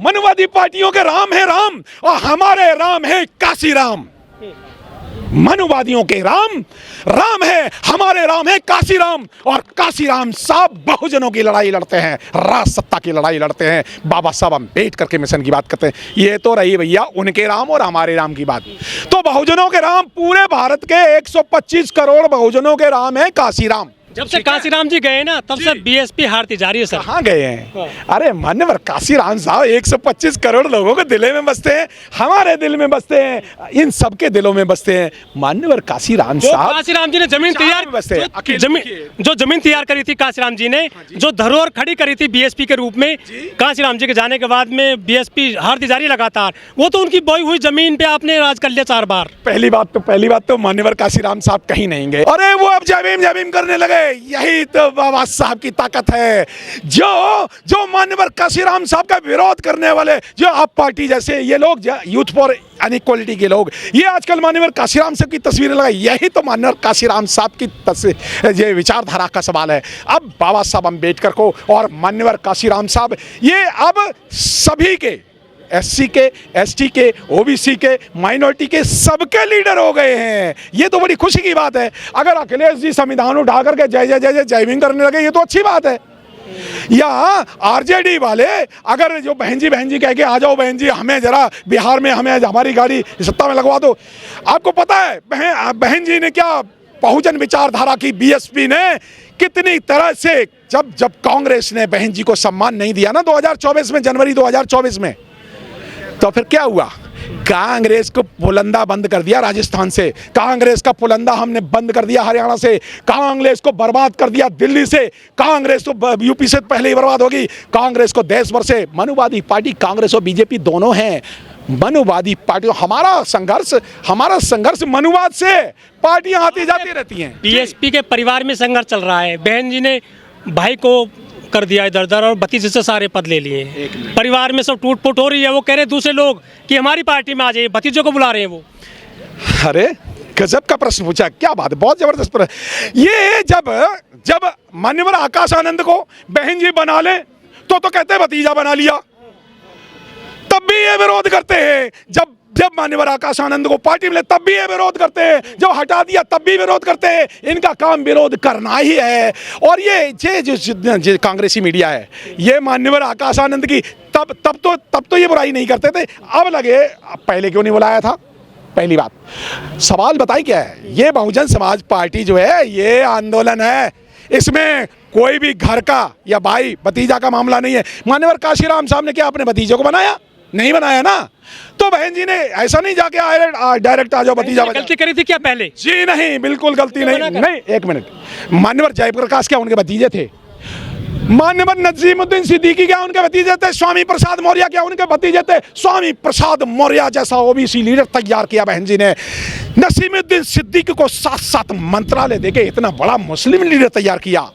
मनुवादी पार्टियों के राम है राम और हमारे राम है काशी राम। मनुवादियों के राम राम है, हमारे राम है काशी राम। और काशी राम साहब बहुजनों की लड़ाई लड़ते हैं, राज सत्ता की लड़ाई लड़ते हैं। बाबा साहब अम्बेडकर के मिशन की बात करते हैं। ये तो रही भैया उनके राम और हमारे राम की बात। तो बहुजनों के राम पूरे भारत के 125 करोड़ बहुजनों के राम है काशी राम। जब से काशीराम जी गए ना तब से बीएसपी हारती जा रही है सर। कहाँ गए हैं? अरे मान्यवर काशीराम साहब 125 करोड़ लोगों के दिल में बसते हैं, हमारे दिल में बसते हैं, इन सबके दिलों में बसते हैं। मान्यवर काशीराम साहब, काशीराम जी ने जमीन तैयार जमीन तैयार करी थी काशीराम जी ने, जो धरोहर खड़ी करी थी बीएसपी के रूप में। काशीराम जी के जाने के बाद में बीएसपी हारती जा रही लगातार। वो तो उनकी बोई हुई जमीन पे आपने राज कर लिया 4 बार। पहली बात तो मान्यवर काशीराम साहब कहीं नहीं गए। अरे वो अब जमीन करने लगे। यही तो बाबा साहब की ताकत है। जो मान्यवर काशीराम साहब का विरोध करने वाले जो आप पार्टी जैसे ये लोग, यूथ फॉर अनइक्वालिटी के लोग, ये आजकल मान्यवर काशीराम साहब की तस्वीरें लगाई। यही तो मान्यवर काशीराम साहब की ये विचारधारा का सवाल है। अब बाबा साहब अम्बेडकर को और मान्यवर काशीराम साहब ये अब सभी के, एससी के, एसटी के, ओबीसी के, माइनॉरिटी के, सबके लीडर हो गए हैं। ये तो बड़ी खुशी की बात है। अगर अखिलेश जी संविधान उठा करके जय जय जय जय जय भीम करने लगे, ये तो अच्छी बात है। या आरजेडी वाले अगर जो बहन जी कह के आ जाओ बहन जी, हमें जरा बिहार में हमें हमारी गाड़ी सत्ता में लगवा दो। आपको पता है बहन जी ने क्या बहुजन विचारधारा की बीएसपी ने कितनी तरह से, जब कांग्रेस ने बहन जी को सम्मान नहीं दिया ना 2024 में, जनवरी 2024 में, तो फिर क्या हुआ? कांग्रेस को पुलंदा बंद कर दिया राजस्थान से, कांग्रेस का पुलंदा हमने बंद कर दिया हरियाणा से, कांग्रेस को बर्बाद कर दिया दिल्ली से, कांग्रेस तो यूपी से पहले ही बर्बाद होगी, कांग्रेस को देश भर से। मनुवादी पार्टी कांग्रेस और बीजेपी दोनों हैं। मनुवादी पार्टियों, हमारा संघर्ष मनुवाद से। पार्टियां आती जाती रहती हैं। बीएसपी के परिवार में संघर्ष चल रहा है। बहन जी ने भाई को कर दिया इधर उधर और भतीजे से सारे पद ले लिए। परिवार में सब टूट फूट हो रही है। वो कह रहे दूसरे लोग कि हमारी पार्टी में आ जाइए, भतीजों को बुला रहे हैं वो। अरे गजब का प्रश्न पूछा, क्या बात है, बहुत जबरदस्त प्रश्न। ये जब मान्यवर आकाश आनंद को बहन जी बना ले तो कहते हैं भतीजा बना लिया, तब भी ये विरोध करते हैं। जब मान्यवर आकाश आनंद को पार्टी मिले तब भी ये विरोध करते हैं, जब हटा दिया तब भी विरोध करते हैं। इनका काम विरोध करना ही है। और ये जो कांग्रेसी मीडिया है, ये मान्यवर आकाश आनंद की तब तो ये बुराई नहीं करते थे। अब लगे पहले क्यों नहीं बुलाया था? पहली बात, सवाल बताइए क्या है? ये बहुजन समाज पार्टी जो है ये आंदोलन है, इसमें कोई भी घर का या भाई भतीजा का मामला नहीं है। मान्यवर काशीराम साहब ने क्या अपने भतीजे को बनाया? नहीं बनाया ना। तो बहन जी ने ऐसा नहीं जाके डायरेक्ट आ जाओ भतीजा। गलती करी थी क्या पहले? जी नहीं, बिल्कुल गलती नहीं। एक मिनट, मान्यवर जयप्रकाश क्या उनके भतीजे थे? मान्यवर नजीमुद्दीन सिद्दीकी क्या उनके भतीजे थे? स्वामी प्रसाद मौर्य क्या उनके भतीजे थे? स्वामी प्रसाद मौर्य जैसा ओबीसी लीडर तैयार किया बहन जी ने। नसीमुद्दीन सिद्दीकी को 7 मंत्रालय देके इतना बड़ा मुस्लिम लीडर तैयार किया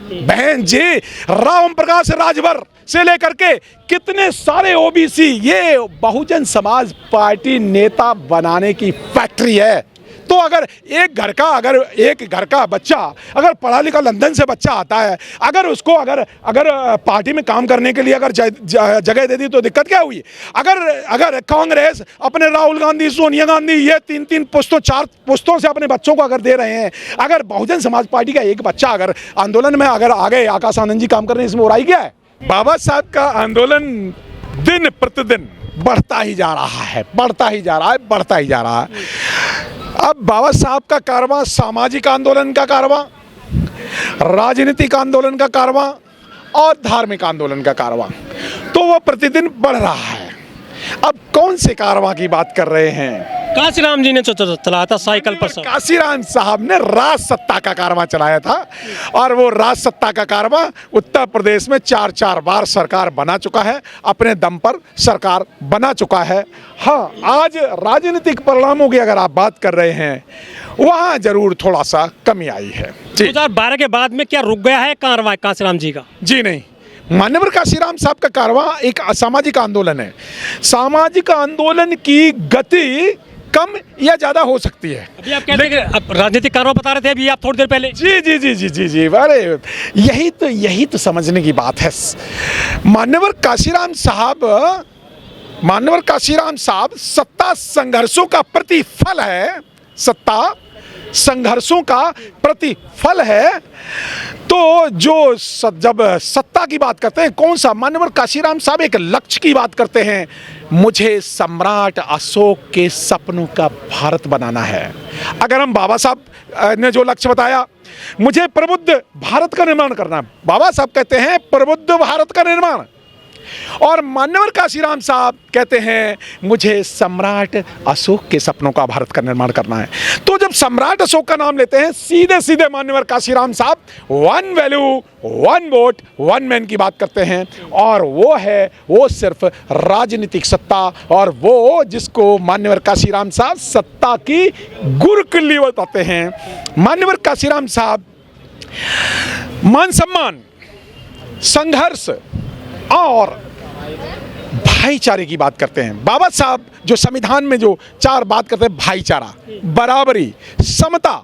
बहन जी। राम प्रकाश राजभर से लेकर के कितने सारे ओबीसी, ये बहुजन समाज पार्टी नेता बनाने की फैक्ट्री है। तो अगर एक घर का बच्चा अगर पढ़ा लिखा लंदन से बच्चा आता है, अगर उसको अगर पार्टी में काम करने के लिए अगर जगह दे दी तो दिक्कत क्या हुई? अगर कांग्रेस अपने राहुल गांधी, सोनिया गांधी, ये 3 पुश्तों 4 पुश्तों से अपने बच्चों को अगर दे रहे हैं, अगर बहुजन समाज पार्टी का एक बच्चा अगर आंदोलन में अगर आ गए, आकाश आनंद जी काम करने, इसमें बुराई क्या है? बाबा साहब का आंदोलन दिन प्रतिदिन बढ़ता ही जा रहा है। अब बाबा साहब का कारवां सामाजिक आंदोलन का कारवां, राजनीतिक आंदोलन का कारवां और धार्मिक आंदोलन का कारवां, तो वो प्रतिदिन बढ़ रहा है। अब कौन से कारवां की बात कर रहे हैं? काशीराम जी ने चलाया था साइकिल पर। काशीराम साहब ने राज सत्ता का कारवां चलाया था और वो राज सत्ता का कारवां उत्तर प्रदेश में 4 बार सरकार बना चुका है, अपने दम पर सरकार बना चुका है। हाँ, आज राजनीतिक परिणामों की अगर आप बात कर रहे हैं, वहाँ जरूर थोड़ा सा कमी आई है। 2012 के बाद में क्या रुक गया है कारवां काशीराम जी का? जी नहीं, मान्यवर काशीराम साहब का कारवां एक सामाजिक आंदोलन है। सामाजिक आंदोलन की गति कम या ज्यादा हो सकती है। अभी आप कहते हैं कि राजनीतिक कारवां बता रहे थे अभी आप थोड़ी देर पहले। जी। अरे यही तो समझने की बात है। मान्यवर काशीराम साहब मान्यवर काशीराम साहब सत्ता संघर्षों का प्रतिफल है, सत्ता संघर्षों का प्रतिफल है। तो जो जब सत्ता की बात करते हैं, कौन सा, मान्यवर काशीराम साहब एक लक्ष्य की बात करते हैं, मुझे सम्राट अशोक के सपनों का भारत बनाना है। अगर हम बाबा साहब ने जो लक्ष्य बताया, मुझे प्रबुद्ध भारत का निर्माण करना, बाबा साहब कहते हैं प्रबुद्ध भारत का निर्माण, और मान्यवर काशीराम साहब कहते हैं मुझे सम्राट अशोक के सपनों का भारत का निर्माण करना है। तो जब सम्राट अशोक का नाम लेते हैं, सीधे सीधे मान्यवर काशीराम साहब one value one vote one man की बात करते हैं, और वो सिर्फ राजनीतिक सत्ता, और वो जिसको मान्यवर काशीराम साहब सत्ता की गुरकिल्ली बताते हैं। मान्यवर काशीराम साहब मान सम्मान, संघर्ष और भाईचारे की बात करते हैं। बाबा साहब जो संविधान में जो 4 बात करते हैं, भाईचारा, बराबरी, समता,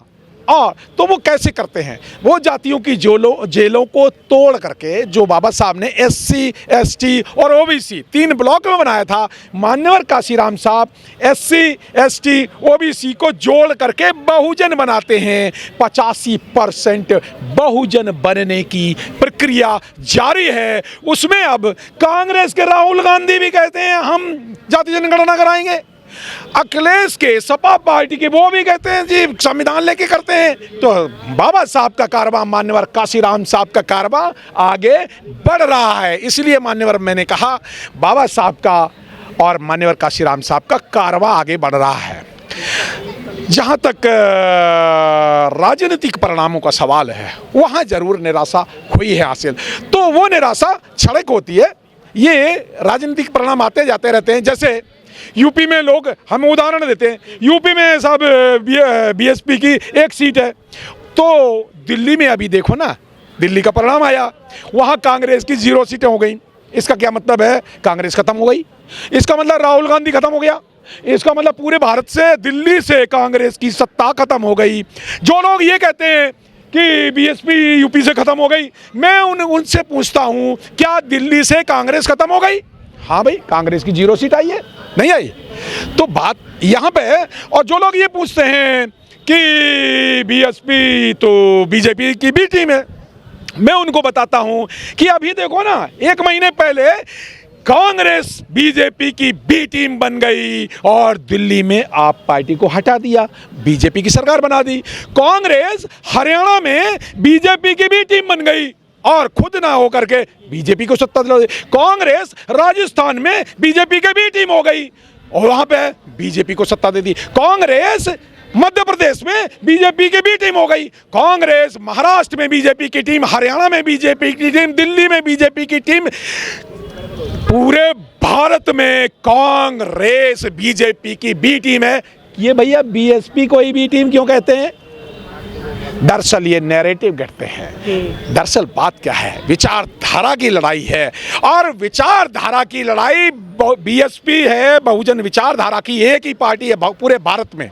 और तो वो कैसे करते हैं, वो जातियों की जेलों को तोड़ करके, जो बाबा साहब ने SC, ST और OBC 3 ब्लॉक में बनाया था, मान्यवर काशीराम साहब SC, ST, OBC को जोड़ करके बहुजन बनाते हैं। 85% बहुजन बनने की प्रक्रिया जारी है। उसमें अब कांग्रेस के राहुल गांधी भी कहते हैं हम जाति जनगणना कराएंगे, अखिलेश के सपा पार्टी के वो भी कहते हैं जी संविधान लेके करते हैं। तो बाबा साहब का कारवां, मान्यवर काशीराम साहब का कारवां आगे बढ़ रहा है। इसलिए मान्यवर, मैंने कहा बाबा साहब का और मान्यवर काशीराम साहब का कारवां आगे बढ़ रहा है। जहाँ तक राजनीतिक परिणामों का सवाल है, वहाँ जरूर निराशा हुई है हासिल। तो वो निराशा क्षणिक होती है, ये राजनीतिक परिणाम आते जाते रहते हैं। जैसे यूपी में लोग, हम उदाहरण देते हैं, यूपी में साहब BSP की 1 सीट है, तो दिल्ली में अभी देखो ना, दिल्ली का परिणाम आया, वहाँ कांग्रेस की 0 सीटें हो गई। इसका क्या मतलब है, कांग्रेस खत्म हो गई। इसका मतलब राहुल गांधी खत्म हो गया। इसका मतलब पूरे भारत से, दिल्ली से कांग्रेस की सत्ता खत्म हो गई। जो लोग ये कहते हैं कि BSP यूपी से खत्म हो गई, मैं उनसे पूछता हूँ, क्या दिल्ली से कांग्रेस खत्म हो गई? हाँ भाई, कांग्रेस की 0 सीट आई है, नहीं आई? तो बात यहाँ पे है। और जो लोग ये पूछते हैं कि BSP तो BJP की बी टीम है, मैं उनको बताता हूँ कि अभी देखो ना, 1 महीने पहले कांग्रेस BJP की बी टीम बन गई और दिल्ली में आप पार्टी को हटा दिया, BJP की सरकार बना दी। कांग्रेस हरियाणा में BJP की बी टीम बन गई और खुद ना होकर के BJP को सत्ता दिला दी। कांग्रेस राजस्थान में BJP की बी टीम हो गई और वहां पे BJP को सत्ता दे दी। कांग्रेस मध्य प्रदेश में BJP की बी टीम हो गई। कांग्रेस महाराष्ट्र में BJP की टीम, हरियाणा में BJP की टीम, दिल्ली में BJP की टीम, पूरे भारत में कांग्रेस BJP की बी टीम है। ये भैया BSP को ही बी टीम क्यों कहते हैं? दरअसल ये नैरेटिव कहते हैं। दरअसल बात क्या है, विचारधारा की लड़ाई है, और विचारधारा की लड़ाई BSP है, बहुजन विचारधारा की एक ही पार्टी है पूरे भारत में,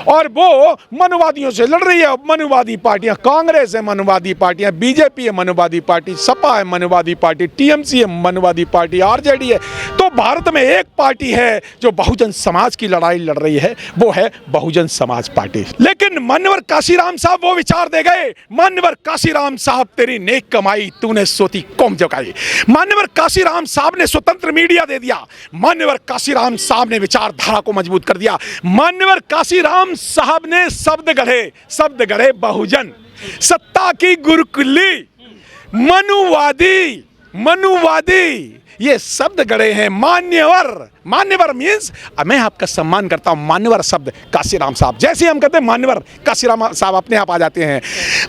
और वो मनुवादियों से लड़ रही है। मनुवादी पार्टियां, कांग्रेस है मनुवादी पार्टियां, BJP है मनुवादी पार्टी, सपा है मनुवादी पार्टी, TMC है मनुवादी पार्टी, RJD है। तो भारत में एक पार्टी है जो बहुजन समाज की लड़ाई लड़ रही है, वो है बहुजन समाज पार्टी। लेकिन मान्यवर काशीराम साहब वो विचार दे गए। मान्यवर काशीराम साहब, तेरी नेक कमाई तूने सोती कौम जगाई। मान्यवर काशीराम साहब ने स्वतंत्र मीडिया दे दिया। मान्यवर काशीराम साहब ने विचारधारा को मजबूत कर दिया। मान्यवर काशीराम साहब ने शब्द गढ़े बहुजन, सत्ता की गुरकुल्ली, मनुवादी ये शब्द गढ़े हैं। मान्यवर मीन्स, मैं आपका सम्मान करता हूं, मान्यवर शब्द काशीराम साहब। जैसे हम कहते हैं मान्यवर काशीराम साहब, अपने आप आ जाते हैं।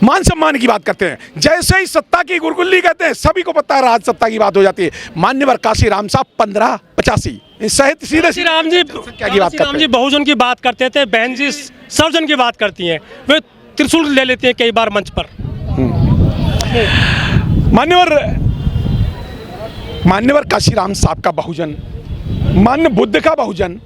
मान सम्मान की बात करते हैं, जैसे ही सत्ता की गुरकुल्ली कहते हैं, सभी को पता है राज सत्ता की बात हो जाती है। मान्यवर काशीराम साहब 1585 सहित सीधे राम जी क्या की बात करते हैं? बहुजन की बात करते थे, बहन जी सर्वजन की बात करती हैं, वे त्रिशूल ले लेती हैं कई बार मंच पर। मान्यवर काशीराम साहब का बहुजन, मान्य बुद्ध का बहुजन,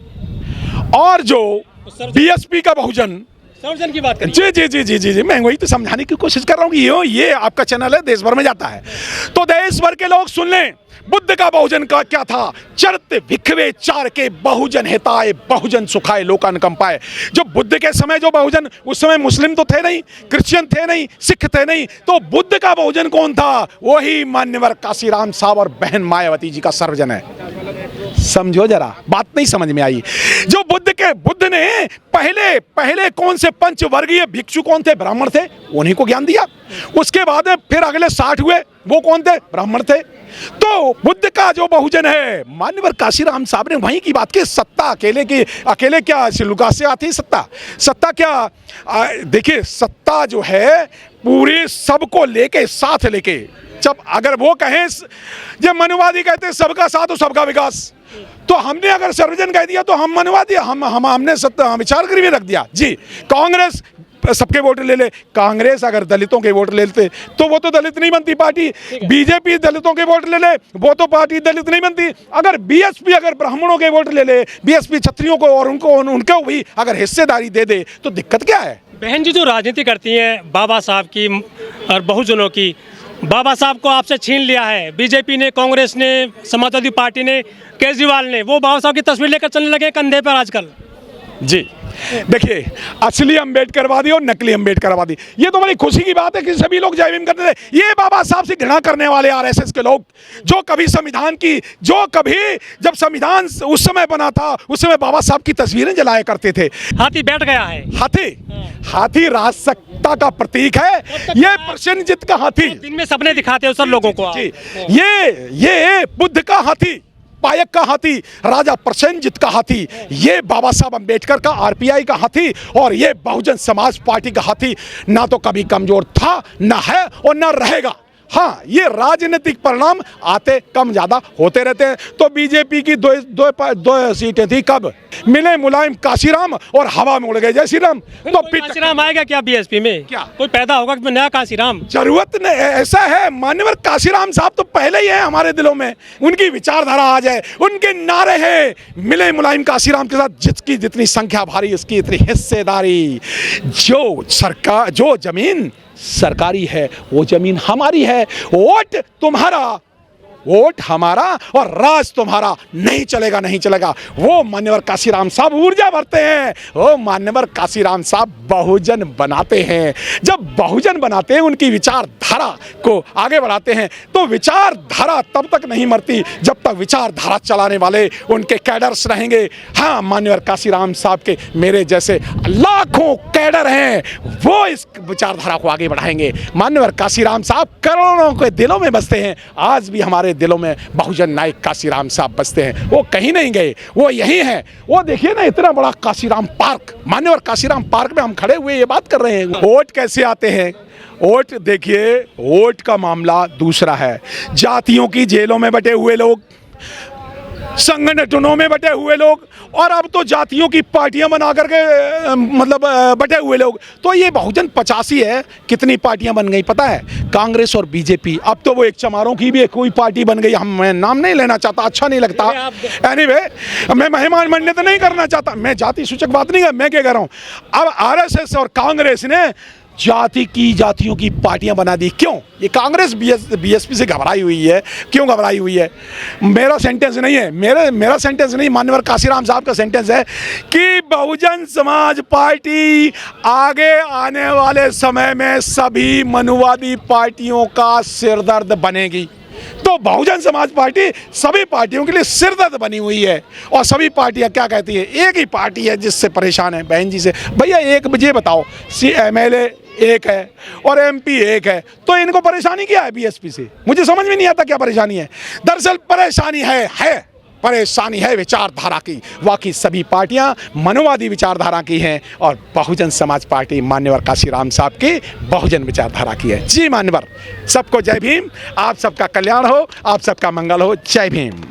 और जो BSP का बहुजन, सर्वजन की बात करिए। जी जी जी जी जी जी मैं वही तो समझाने की कोशिश कर रहा हूँ कि ये आपका चैनल है, देश भर में जाता है, तो देश भर के लोग सुन लें। बुद्ध का बहुजन का क्या था? चरत भिखवे चार के बहुजन हिताय, बहुजन सुखाय लोकान कंपाय। जो बुद्ध के समय जो बहुजन, उस समय मुस्लिम तो थे नहीं, क्रिश्चियन थे नहीं, सिख थे नहीं, तो बुद्ध का बहुजन कौन था? वही मान्यवर काशीराम साहब और बहन मायावती जी का सर्वजन है। समझो जरा, बात नहीं समझ में आई। जो बुद्ध ने पहले कौन से पंचवर्गीय भिक्षु कौन थे? ब्राह्मण थे, उन्हीं को ज्ञान दिया। उसके बाद फिर अगले 60 हुए, वो कौन थे? ब्राह्मण थे। तो बुद्ध का जो बहुजन है, मान्यवर काशीराम साहब ने वहीं की बात की। सत्ता अकेले क्या सिलुका से आती? सत्ता क्या? देखिए, सत्ता जो है पूरे सबको लेके, साथ लेके, जब अगर वो कहें, जब मनुवादी कहते हैं सबका साथ और सबका विकास, तो हमने अगर सर्वजन कह दिया तो हम मनवादी, हमने सत्ता विचार करके रख दिया। जी, कांग्रेस सबके वोट ले ले, कांग्रेस अगर दलितों के वोट ले लेते तो वो तो दलित नहीं बनती पार्टी। बीजेपी दलितों के वोट ले ले, वो तो पार्टी दलित नहीं बनती। अगर बीएसपी अगर ब्राह्मणों के वोट ले ले, बीएसपी क्षत्रियों को और उनको भी अगर हिस्सेदारी दे दे, तो दिक्कत क्या है? बहन जी जो राजनीति करती हैं बाबा साहब की और बहुजनों की, बाबा साहब को आपसे छीन लिया है बीजेपी ने, कांग्रेस ने, समाजवादी पार्टी ने, केजरीवाल ने। वो बाबा साहब की तस्वीर लेकर चलने लगे कंधे पर आजकल। जी, देखिए, असली अम्बेडकरवादी और नकली अम्बेडकरवादी, ये तो बड़ी खुशी की बात है कि सभी लोग जय भीम करते थे। ये बाबा साहब से घृणा करने वाले आरएसएस के लोग, जो कभी जब संविधान उस समय बना था, उस समय बाबा साहब की तस्वीरें जलाया करते थे। हाथी बैठ गया है। हाथी राजसत्ता का प्रतीक है। ये प्रसेनजीत का हाथी, दिन में सपने दिखाते हैं सब लोगों को। ये बुद्ध का हाथी, पायक का हाथी, राजा प्रसेनजीत का हाथी, ये बाबा साहब अम्बेडकर का आरपीआई का हाथी, और ये बहुजन समाज पार्टी का हाथी ना तो कभी कमजोर था, ना है और ना रहेगा। हाँ, ये राजनीतिक परिणाम आते कम ज्यादा होते रहते हैं। तो बीजेपी की दो सीटें थी, कब मिले मुलायम काशीराम और हवा में उड़ गए जय श्री राम। तो काशीराम आएगा क्या बीएसपी में? क्या कोई पैदा होगा कि नया काशीराम? जरूरत नहीं, ऐसा है मान्यवर काशीराम साहब तो पहले ही है हमारे दिलों में। उनकी विचारधारा आ जाए, उनके नारे हैं, मिले मुलायम काशीराम के साथ जिसकी जितनी संख्या भारी उसकी इतनी हिस्सेदारी। जो जमीन सरकारी है वो जमीन हमारी है, वोट तुम्हारा, वोट हमारा और राज तुम्हारा, नहीं चलेगा। वो मान्यवर काशीराम साहब ऊर्जा भरते हैं, वो मान्यवर काशीराम साहब बहुजन बनाते हैं। जब बहुजन बनाते हैं, उनकी विचारधारा को आगे बढ़ाते हैं, तो विचारधारा तब तक नहीं मरती जब तक विचारधारा चलाने वाले उनके कैडर्स रहेंगे। हाँ, मान्यवर काशीराम साहब के मेरे जैसे लाखों कैडर हैं, वो इस विचारधारा को आगे बढ़ाएंगे। मान्यवर काशीराम साहब करोड़ों के दिलों में बसते हैं। आज भी हमारे दिलों में बहुजन नायक काशीराम साहब बसते हैं, वो कहीं नहीं गए, वो यही हैं। वो देखिए ना, इतना बड़ा काशीराम पार्क, मान्यवर काशीराम पार्क में हम खड़े हुए ये बात कर रहे हैं। वोट कैसे आते हैं? वोट देखिए, वोट का मामला दूसरा है। जातियों की जेलों में बटे हुए लोग, संगठनों में बटे हुए लोग, और अब तो जातियों की पार्टियां बना करके मतलब बटे हुए लोग। तो ये बहुजन 85 है। कितनी पार्टियां बन गई पता है? कांग्रेस और बीजेपी। अब तो वो एक चमारों की भी कोई पार्टी बन गई। मैं नाम नहीं लेना चाहता, अच्छा नहीं लगता। एनीवे, मैं मेहमान मंडित नहीं करना चाहता, मैं जाति सूचक बात नहीं कर, मैं क्या कह रहा हूँ, अब आरएसएस और कांग्रेस ने जातियों की पार्टियां बना दी। क्यों? ये कांग्रेस बीएसपी से घबराई हुई है। क्यों घबराई हुई है? मेरा सेंटेंस नहीं है, मेरा सेंटेंस नहीं, मान्यवर काशीराम साहब का सेंटेंस है कि बहुजन समाज पार्टी आगे आने वाले समय में सभी मनुवादी पार्टियों का सिरदर्द बनेगी। तो बहुजन समाज पार्टी सभी पार्टियों के लिए सिरदर्द बनी हुई है। और सभी पार्टियां क्या कहती है? एक ही पार्टी है जिससे परेशान है, बहन जी से। भैया एक मुझे बताओ, एमएलए एक है और एमपी एक है, तो इनको परेशानी क्या है बीएसपी से? मुझे समझ में नहीं आता क्या परेशानी है। दरअसल परेशानी है विचारधारा की। बाकी सभी पार्टियां मनुवादी विचारधारा की हैं और बहुजन समाज पार्टी मान्यवर काशीराम साहब की बहुजन विचारधारा की है। जी मान्यवर, सबको जय भीम। आप सबका कल्याण हो, आप सबका मंगल हो। जय भीम।